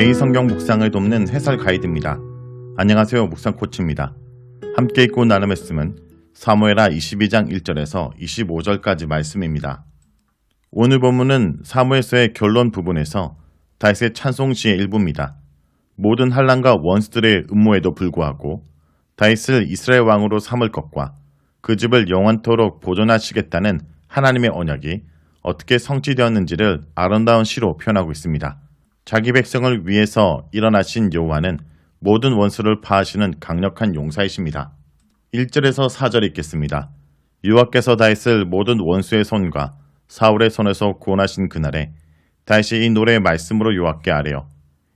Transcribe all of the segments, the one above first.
매일 성경 묵상을 돕는 해설 가이드입니다. 안녕하세요. 묵상 코치입니다. 함께 읽고 나눌 말씀은 사무엘하 22장 1절에서 25절까지 말씀입니다. 오늘 본문은 사무엘서의 결론 부분에서 다윗의 찬송시의 일부입니다. 모든 환난과 원수들의 음모에도 불구하고 다윗을 이스라엘 왕으로 삼을 것과 그 집을 영원토록 보존하시겠다는 하나님의 언약이 어떻게 성취되었는지를 아름다운 시로 표현하고 있습니다. 자기 백성을 위해서 일어나신 여호와는 모든 원수를 파하시는 강력한 용사이십니다. 1절에서 4절 읽겠습니다. 여호와께서 다윗을 모든 원수의 손과 사울의 손에서 구원하신 그날에 다윗이 이 노래의 말씀으로 여호와께 아뢰어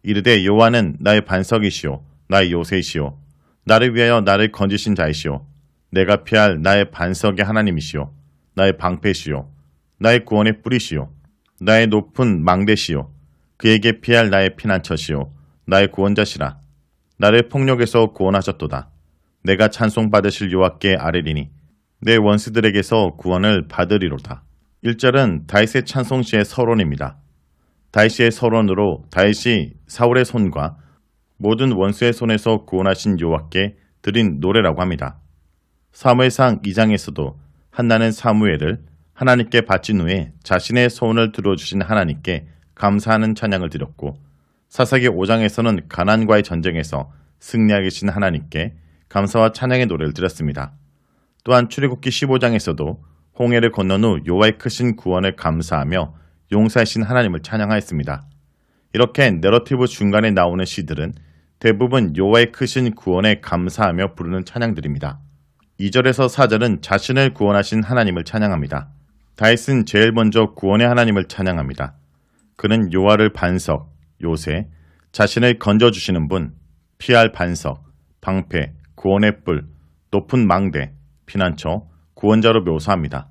이르되 여호와는 나의 반석이시오 나의 요새이시오 나를 위하여 나를 건지신 자이시오 내가 피할 나의 반석의 하나님이시오 나의 방패시오 나의 구원의 뿌리시오 나의 높은 망대시오 그에게 피할 나의 피난처시오 나의 구원자시라 나를 폭력에서 구원하셨도다 내가 찬송받으실 여호와께 아뢰리니 내 원수들에게서 구원을 받으리로다. 1절은 다윗의 찬송시의 서론입니다. 다윗의 서론으로 다윗이 사울의 손과 모든 원수의 손에서 구원하신 여호와께 드린 노래라고 합니다. 사무엘상 2장에서도 한나는 사무엘을 하나님께 바친 후에 자신의 소원을 들어주신 하나님께 감사하는 찬양을 드렸고 사사기 5장에서는 가나안과의 전쟁에서 승리하게 하신 하나님께 감사와 찬양의 노래를 드렸습니다. 또한 출애굽기 15장에서도 홍해를 건넌 후 여호와의 크신 구원을 감사하며 용사이신 하나님을 찬양하였습니다. 이렇게 내러티브 중간에 나오는 시들은 대부분 여호와의 크신 구원에 감사하며 부르는 찬양들입니다. 2절에서 4절은 자신을 구원하신 하나님을 찬양합니다. 다윗은 제일 먼저 구원의 하나님을 찬양합니다. 그는 여호와를 반석, 요새, 자신을 건져주시는 분, 피할 반석, 방패, 구원의 뿔, 높은 망대, 피난처, 구원자로 묘사합니다.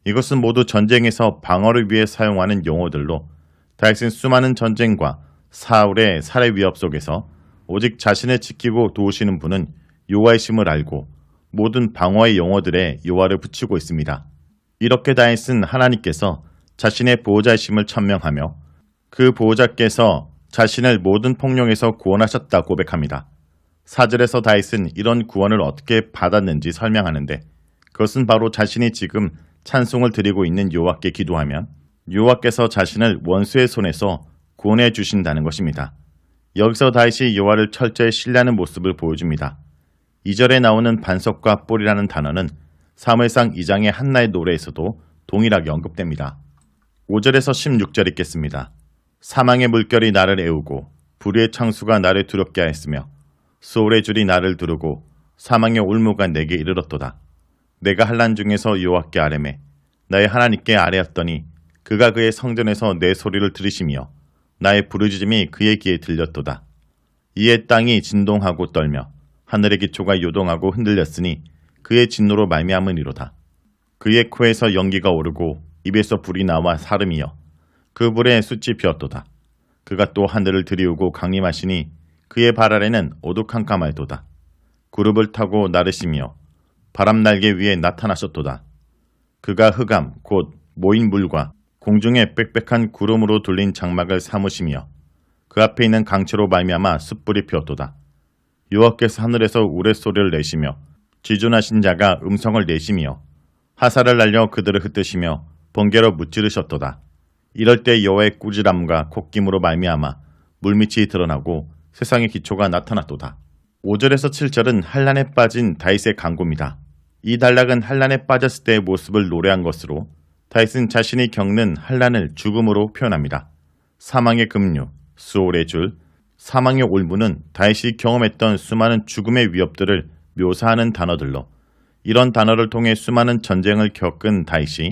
이것은 모두 전쟁에서 방어를 위해 사용하는 용어들로 다윗은 수많은 전쟁과 사울의 살해 위협 속에서 오직 자신을 지키고 도우시는 분은 여호와이심을 알고 모든 방어의 용어들에 여호와를 붙이고 있습니다. 이렇게 다윗은 하나님께서 자신의 보호자이심을 천명하며 그 보호자께서 자신을 모든 폭력에서 구원하셨다 고백합니다. 4절에서 다윗은 이런 구원을 어떻게 받았는지 설명하는데 그것은 바로 자신이 지금 찬송을 드리고 있는 여호와께 기도하면 여호와께서 자신을 원수의 손에서 구원해 주신다는 것입니다. 여기서 다윗이 여호와를 철저히 신뢰하는 모습을 보여줍니다. 2절에 나오는 반석과 뿔이라는 단어는 사무엘상 2장의 한나의 노래에서도 동일하게 언급됩니다. 5절에서 16절 읽겠습니다. 사망의 물결이 나를 애우고 불의의 창수가 나를 두렵게 하였으며 소울의 줄이 나를 두르고 사망의 올무가 내게 이르렀도다. 내가 환난 중에서 여호와께 아뢰매 나의 하나님께 아뢰었더니 그가 그의 성전에서 내 소리를 들으시며 나의 부르짖음이 그의 귀에 들렸도다. 이에 땅이 진동하고 떨며 하늘의 기초가 요동하고 흔들렸으니 그의 진노로 말미암으니로다. 그의 코에서 연기가 오르고 입에서 불이 나와 사름이여 그 불에 숯이 피었도다. 그가 또 하늘을 들이우고 강림하시니 그의 발 아래는 오두캄캄할도다. 구름을 타고 나르시며 바람 날개 위에 나타나셨도다. 그가 흑암 곧 모인 물과 공중에 빽빽한 구름으로 둘린 장막을 삼으시며 그 앞에 있는 강체로 말미암아 숯불이 피었도다. 여호와께서 하늘에서 우레소리를 내시며 지존하신 자가 음성을 내시며 화살을 날려 그들을 흩으시며 번개로 무찌르셨도다. 이럴 때 여호와의 꾸지람과 콧김으로 말미암아 물밑이 드러나고 세상의 기초가 나타났도다. 5절에서 7절은 환난에 빠진 다윗의 간구입니다. 이 단락은 환난에 빠졌을 때의 모습을 노래한 것으로 다윗은 자신이 겪는 환난을 죽음으로 표현합니다. 사망의 급류, 수올의 줄, 사망의 올무는 다윗이 경험했던 수많은 죽음의 위협들을 묘사하는 단어들로 이런 단어를 통해 수많은 전쟁을 겪은 다윗이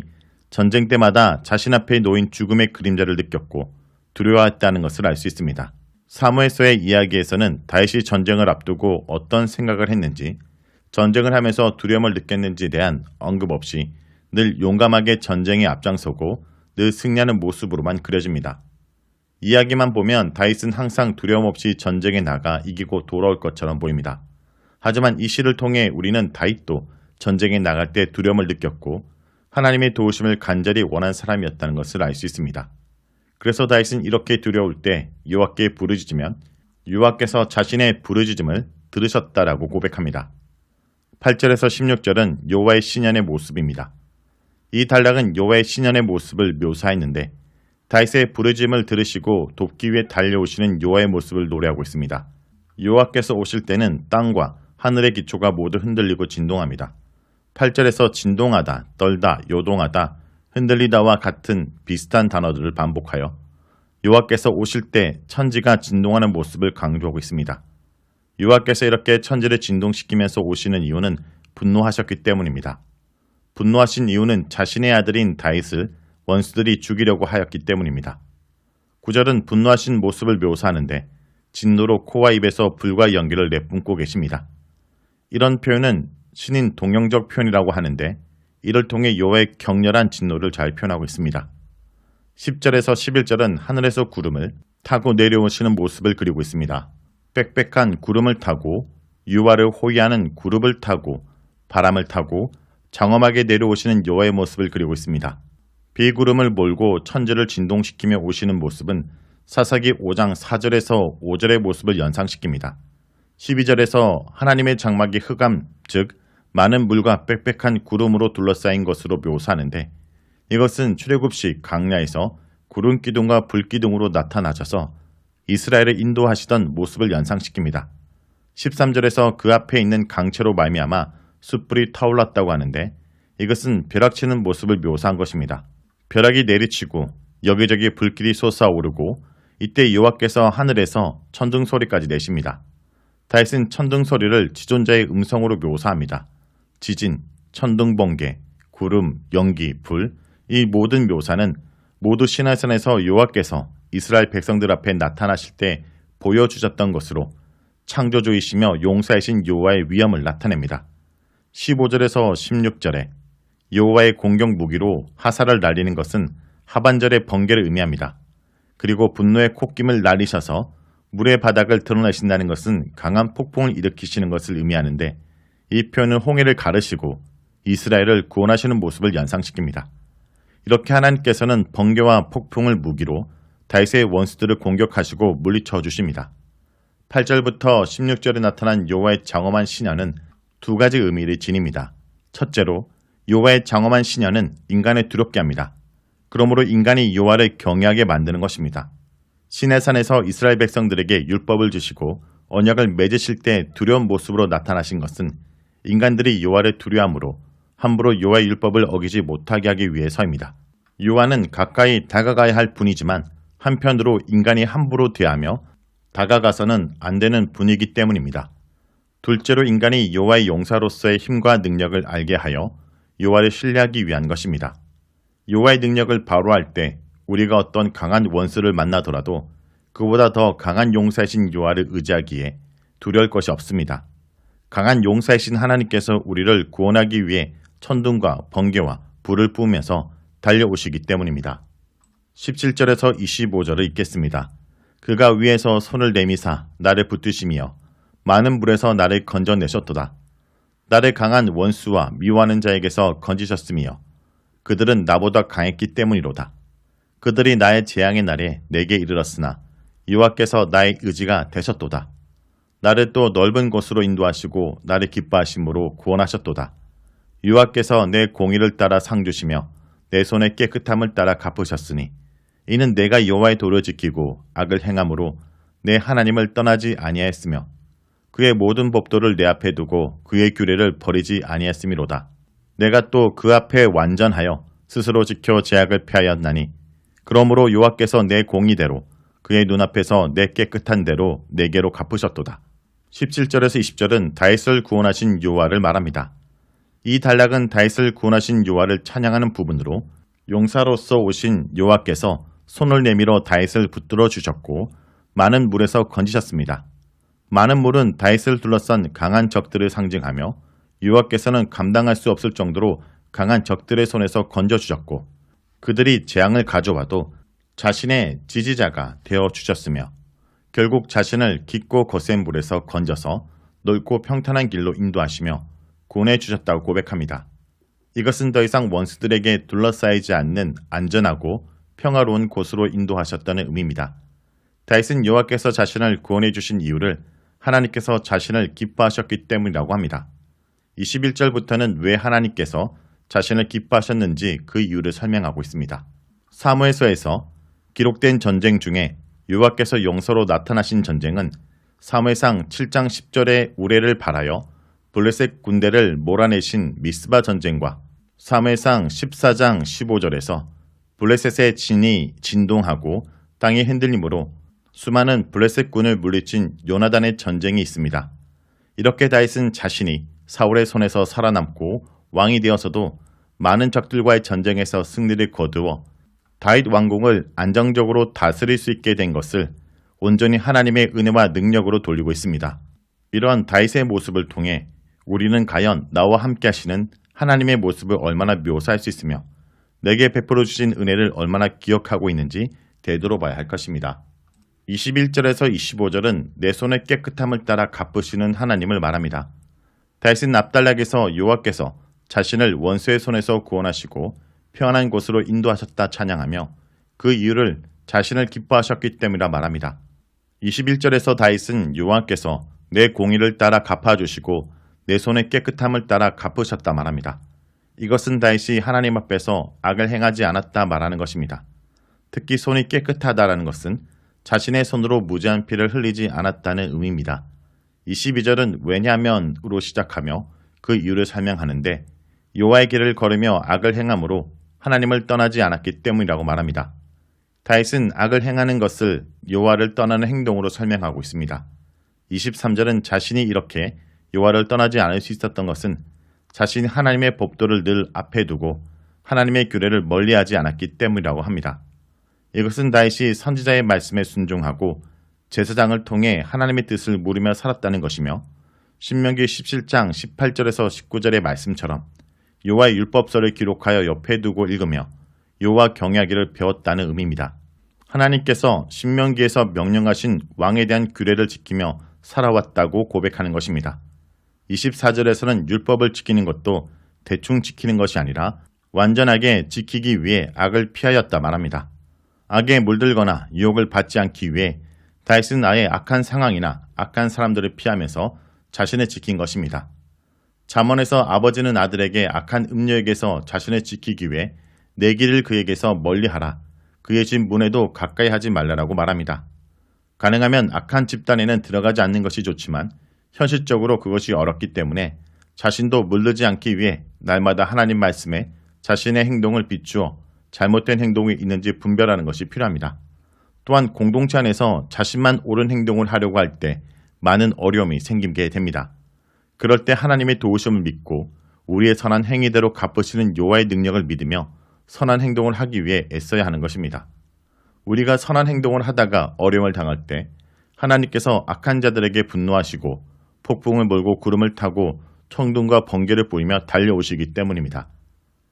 전쟁 때마다 자신 앞에 놓인 죽음의 그림자를 느꼈고 두려워했다는 것을 알 수 있습니다. 사무엘서의 이야기에서는 다윗이 전쟁을 앞두고 어떤 생각을 했는지, 전쟁을 하면서 두려움을 느꼈는지에 대한 언급 없이 늘 용감하게 전쟁에 앞장서고 늘 승리하는 모습으로만 그려집니다. 이야기만 보면 다윗은 항상 두려움 없이 전쟁에 나가 이기고 돌아올 것처럼 보입니다. 하지만 이 시를 통해 우리는 다윗도 전쟁에 나갈 때 두려움을 느꼈고 하나님의 도우심을 간절히 원한 사람이었다는 것을 알 수 있습니다. 그래서 다윗은 이렇게 두려울 때 여호와께 부르짖으면 여호와께서 자신의 부르짖음을 들으셨다라고 고백합니다. 8절에서 16절은 여호와의 신년의 모습입니다. 이 단락은 여호와의 신년의 모습을 묘사했는데 다윗의 부르짖음을 들으시고 돕기 위해 달려오시는 여호와의 모습을 노래하고 있습니다. 여호와께서 오실 때는 땅과 하늘의 기초가 모두 흔들리고 진동합니다. 8절에서 진동하다, 떨다, 요동하다, 흔들리다와 같은 비슷한 단어들을 반복하여 여호와께서 오실 때 천지가 진동하는 모습을 강조하고 있습니다. 여호와께서 이렇게 천지를 진동시키면서 오시는 이유는 분노하셨기 때문입니다. 분노하신 이유는 자신의 아들인 다윗을 원수들이 죽이려고 하였기 때문입니다. 9절은 분노하신 모습을 묘사하는데 진노로 코와 입에서 불과 연기를 내뿜고 계십니다. 이런 표현은 신인 동형적 표현이라고 하는데 이를 통해 여호와의 격렬한 진노를 잘 표현하고 있습니다. 10절에서 11절은 하늘에서 구름을 타고 내려오시는 모습을 그리고 있습니다. 빽빽한 구름을 타고 유화를 호위하는 그룹을 타고 바람을 타고 장엄하게 내려오시는 여호와의 모습을 그리고 있습니다. 비구름을 몰고 천지를 진동시키며 오시는 모습은 사사기 5장 4절에서 5절의 모습을 연상시킵니다. 12절에서 하나님의 장막이 흑암, 즉 많은 물과 빽빽한 구름으로 둘러싸인 것으로 묘사하는데 이것은 출애굽시 광야에서 구름 기둥과 불 기둥으로 나타나셔서 이스라엘을 인도하시던 모습을 연상시킵니다. 13절에서 그 앞에 있는 강채로 말미암아 숯불이 타올랐다고 하는데 이것은 벼락치는 모습을 묘사한 것입니다. 벼락이 내리치고 여기저기 불길이 솟아오르고 이때 여호와께서 하늘에서 천둥 소리까지 내십니다. 다윗은 천둥 소리를 지존자의 음성으로 묘사합니다. 지진, 천둥 번개, 구름, 연기, 불, 이 모든 묘사는 모두 시내산에서 여호와께서 이스라엘 백성들 앞에 나타나실 때 보여주셨던 것으로 창조주이시며 용사이신 여호와의 위엄을 나타냅니다. 15절에서 16절에 여호와의 공격 무기로 하살을 날리는 것은 하반절의 번개를 의미합니다. 그리고 분노의 콧김을 날리셔서 물의 바닥을 드러내신다는 것은 강한 폭풍을 일으키시는 것을 의미하는데 이 표현은 홍해를 가르시고 이스라엘을 구원하시는 모습을 연상시킵니다. 이렇게 하나님께서는 번개와 폭풍을 무기로 다윗의 원수들을 공격하시고 물리쳐 주십니다. 8절부터 16절에 나타난 여호와의 장엄한 신년은 두 가지 의미를 지닙니다. 첫째로 여호와의 장엄한 신년은 인간을 두렵게 합니다. 그러므로 인간이 여호와를 경외하게 만드는 것입니다. 시내산에서 이스라엘 백성들에게 율법을 주시고 언약을 맺으실 때 두려운 모습으로 나타나신 것은 인간들이 여호와를 두려워함으로 함부로 여호와의 율법을 어기지 못하게 하기 위해서입니다. 여호와는 가까이 다가가야 할 분이지만 한편으로 인간이 함부로 대하며 다가가서는 안 되는 분이기 때문입니다. 둘째로 인간이 여호와의 용사로서의 힘과 능력을 알게 하여 여호와를 신뢰하기 위한 것입니다. 여호와의 능력을 바로 할 때 우리가 어떤 강한 원수를 만나더라도 그보다 더 강한 용사이신 여호와를 의지하기에 두려울 것이 없습니다. 강한 용사이신 하나님께서 우리를 구원하기 위해 천둥과 번개와 불을 뿜으면서 달려오시기 때문입니다. 17절에서 25절을 읽겠습니다. 그가 위에서 손을 내미사 나를 붙드시며 많은 물에서 나를 건져내셨도다. 나를 강한 원수와 미워하는 자에게서 건지셨으며 그들은 나보다 강했기 때문이로다. 그들이 나의 재앙의 날에 내게 이르렀으나 여호와께서 나의 의지가 되셨도다. 나를 또 넓은 곳으로 인도하시고 나를 기뻐하심으로 구원하셨도다. 여호와께서 내 공의를 따라 상 주시며 내 손의 깨끗함을 따라 갚으셨으니 이는 내가 여호와의 도를 지키고 악을 행함으로 내 하나님을 떠나지 아니하였으며 그의 모든 법도를 내 앞에 두고 그의 규례를 버리지 아니하였음이로다. 내가 또 그 앞에 완전하여 스스로 지켜 제약을 피하였나니 그러므로 여호와께서 내 공의대로 그의 눈앞에서 내 깨끗한 대로 내게로 갚으셨도다. 17절에서 20절은 다윗을 구원하신 여호와를 말합니다. 이 단락은 다윗을 구원하신 여호와를 찬양하는 부분으로 용사로서 오신 여호와께서 손을 내밀어 다윗을 붙들어 주셨고 많은 물에서 건지셨습니다. 많은 물은 다윗을 둘러싼 강한 적들을 상징하며 여호와께서는 감당할 수 없을 정도로 강한 적들의 손에서 건져주셨고 그들이 재앙을 가져와도 자신의 지지자가 되어주셨으며 결국 자신을 깊고 거센 물에서 건져서 넓고 평탄한 길로 인도하시며 구원해주셨다고 고백합니다. 이것은 더 이상 원수들에게 둘러싸이지 않는 안전하고 평화로운 곳으로 인도하셨다는 의미입니다. 다윗은 여호와께서 자신을 구원해 주신 이유를 하나님께서 자신을 기뻐하셨기 때문이라고 합니다. 21절부터는 왜 하나님께서 자신을 기뻐하셨는지 그 이유를 설명하고 있습니다. 사무엘서에서 기록된 전쟁 중에 여호와께서 용서로 나타나신 전쟁은 사무엘상 7장 10절에 우레를 발하여 블레셋 군대를 몰아내신 미스바 전쟁과 사무엘상 14장 15절에서 블레셋의 진이 진동하고 땅이 흔들림으로 수많은 블레셋 군을 물리친 요나단의 전쟁이 있습니다. 이렇게 다윗은 자신이 사울의 손에서 살아남고 왕이 되어서도 많은 적들과의 전쟁에서 승리를 거두어 다윗 왕궁을 안정적으로 다스릴 수 있게 된 것을 온전히 하나님의 은혜와 능력으로 돌리고 있습니다. 이러한 다윗의 모습을 통해 우리는 과연 나와 함께 하시는 하나님의 모습을 얼마나 묘사할 수 있으며 내게 베풀어 주신 은혜를 얼마나 기억하고 있는지 되돌아봐야 할 것입니다. 21절에서 25절은 내 손의 깨끗함을 따라 갚으시는 하나님을 말합니다. 다윗은 압달락에서 여호와께서 자신을 원수의 손에서 구원하시고 평안한 곳으로 인도하셨다 찬양하며 그 이유를 자신을 기뻐하셨기 때문이라 말합니다. 21절에서 다윗은 여호와께서 내 공의를 따라 갚아주시고 내 손의 깨끗함을 따라 갚으셨다 말합니다. 이것은 다윗이 하나님 앞에서 악을 행하지 않았다 말하는 것입니다. 특히 손이 깨끗하다라는 것은 자신의 손으로 무죄한 피를 흘리지 않았다는 의미입니다. 22절은 왜냐하면으로 시작하며 그 이유를 설명하는데 여호와의 길을 걸으며 악을 행함으로 하나님을 떠나지 않았기 때문이라고 말합니다. 다윗은 악을 행하는 것을 여호와를 떠나는 행동으로 설명하고 있습니다. 23절은 자신이 이렇게 여호와를 떠나지 않을 수 있었던 것은 자신이 하나님의 법도를 늘 앞에 두고 하나님의 규례를 멀리하지 않았기 때문이라고 합니다. 이것은 다윗이 선지자의 말씀에 순종하고 제사장을 통해 하나님의 뜻을 물으며 살았다는 것이며 신명기 17장 18절에서 19절의 말씀처럼 여호와의 율법서를 기록하여 옆에 두고 읽으며 여호와 경외하기를 배웠다는 의미입니다. 하나님께서 신명기에서 명령하신 왕에 대한 규례를 지키며 살아왔다고 고백하는 것입니다. 24절에서는 율법을 지키는 것도 대충 지키는 것이 아니라 완전하게 지키기 위해 악을 피하였다 말합니다. 악에 물들거나 유혹을 받지 않기 위해 다윗은 아예 악한 상황이나 악한 사람들을 피하면서 자신을 지킨 것입니다. 잠언에서 아버지는 아들에게 악한 음료에게서 자신을 지키기 위해 내 길을 그에게서 멀리하라. 그의 집 문에도 가까이 하지 말라라고 말합니다. 가능하면 악한 집단에는 들어가지 않는 것이 좋지만 현실적으로 그것이 어렵기 때문에 자신도 물들지 않기 위해 날마다 하나님 말씀에 자신의 행동을 비추어 잘못된 행동이 있는지 분별하는 것이 필요합니다. 또한 공동체 안에서 자신만 옳은 행동을 하려고 할 때 많은 어려움이 생기게 됩니다. 그럴 때 하나님의 도우심을 믿고 우리의 선한 행위대로 갚으시는 여호와의 능력을 믿으며 선한 행동을 하기 위해 애써야 하는 것입니다. 우리가 선한 행동을 하다가 어려움을 당할 때 하나님께서 악한 자들에게 분노하시고 폭풍을 몰고 구름을 타고 천둥과 번개를 뿌리며 달려오시기 때문입니다.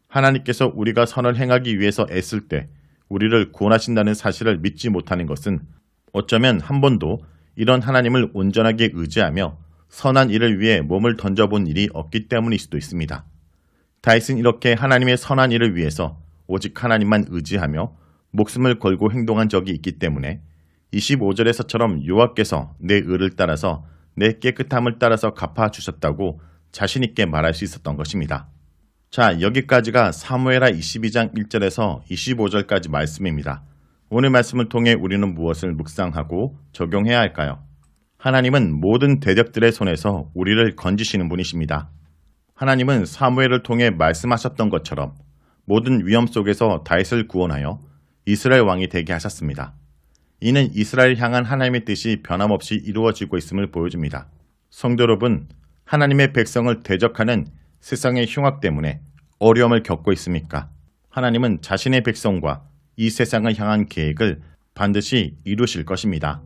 하나님께서 우리가 선을 행하기 위해서 애쓸 때 우리를 구원하신다는 사실을 믿지 못하는 것은 어쩌면 한 번도 이런 하나님을 온전하게 의지하며 선한 일을 위해 몸을 던져본 일이 없기 때문일 수도 있습니다. 다윗은 이렇게 하나님의 선한 일을 위해서 오직 하나님만 의지하며 목숨을 걸고 행동한 적이 있기 때문에 25절에서처럼 여호와께서 내 의를 따라서 내 깨끗함을 따라서 갚아주셨다고 자신있게 말할 수 있었던 것입니다. 자, 여기까지가 사무엘하 22장 1절에서 25절까지 말씀입니다. 오늘 말씀을 통해 우리는 무엇을 묵상하고 적용해야 할까요? 하나님은 모든 대적들의 손에서 우리를 건지시는 분이십니다. 하나님은 사무엘을 통해 말씀하셨던 것처럼 모든 위험 속에서 다윗을 구원하여 이스라엘 왕이 되게 하셨습니다. 이는 이스라엘을 향한 하나님의 뜻이 변함없이 이루어지고 있음을 보여줍니다. 성도 여러분, 하나님의 백성을 대적하는 세상의 흉악 때문에 어려움을 겪고 있습니까? 하나님은 자신의 백성과 이 세상을 향한 계획을 반드시 이루실 것입니다.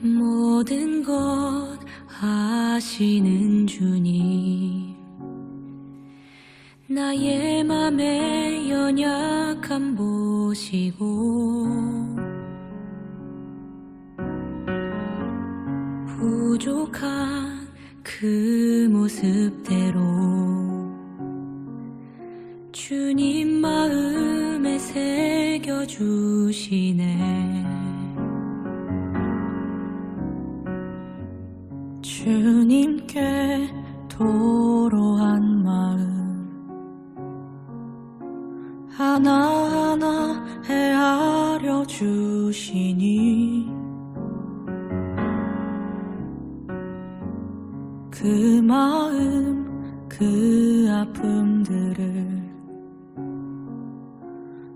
뭐 모든 것 아시는 주님, 나의 맘의 연약함 보시고 부족한 그 모습대로 주님 마음에 새겨주시네. 주님께 도로한 마음 하나하나 헤아려 주시니 그 마음 그 아픔들을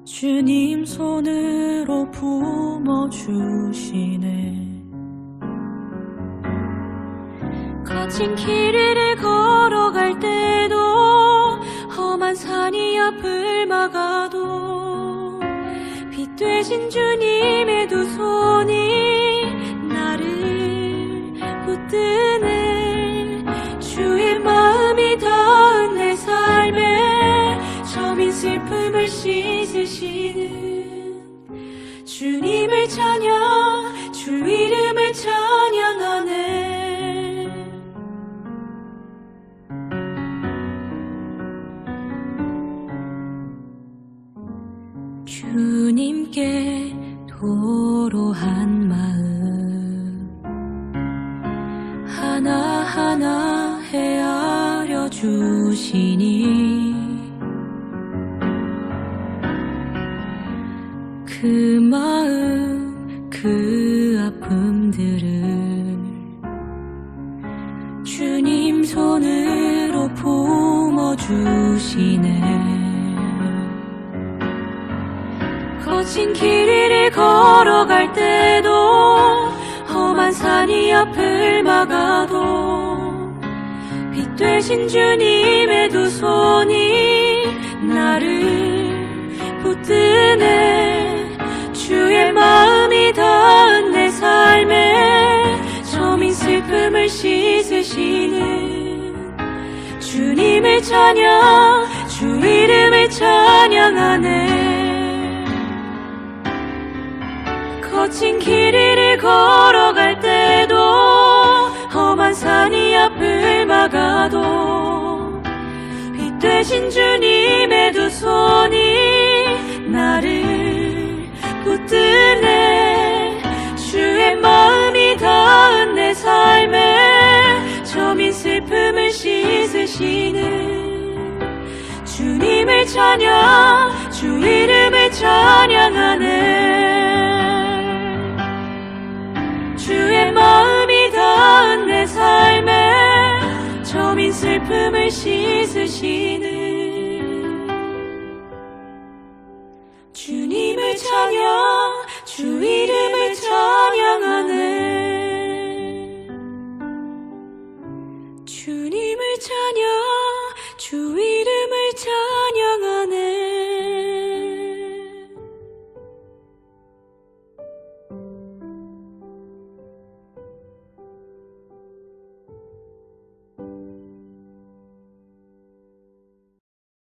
주님 손으로 품어주시네. 거친 길 위를 걸어갈 때도 험한 산이 앞을 막아도 빛 되신 주님의 두 손이 나를 붙드네. 주의 마음이 닿은 내 삶에 저민 슬픔을 씻으시는 주님을 찬양, 주 이름을 찬양하네. 주님께 도로한 마음 하나하나 헤아려 주시니 그 마음 그 아픔들을 주님 손으로 품어주시네. 거친 길 위를 걸어갈 때도 험한 산이 앞을 막아도 빛 되신 주님의 두 손이 나를 붙드네. 주의 마음이 닿은 내 삶에 저민 슬픔을 씻으시는 주님을 찬양, 주 이름을 찬양하네. 거친 길 위를 걸어갈 때도 험한 산이 앞을 막아도 빛 되신 주님의 두 손이 나를 붙드네. 주의 마음이 닿은 내 삶에 저민 슬픔을 씻으시는 주님을 찬양, 주 이름을 찬양하네. 주의 마음이 닿은 내 삶에 저민 슬픔을 씻으시는 주님을 찬양, 주 이름을 찬양.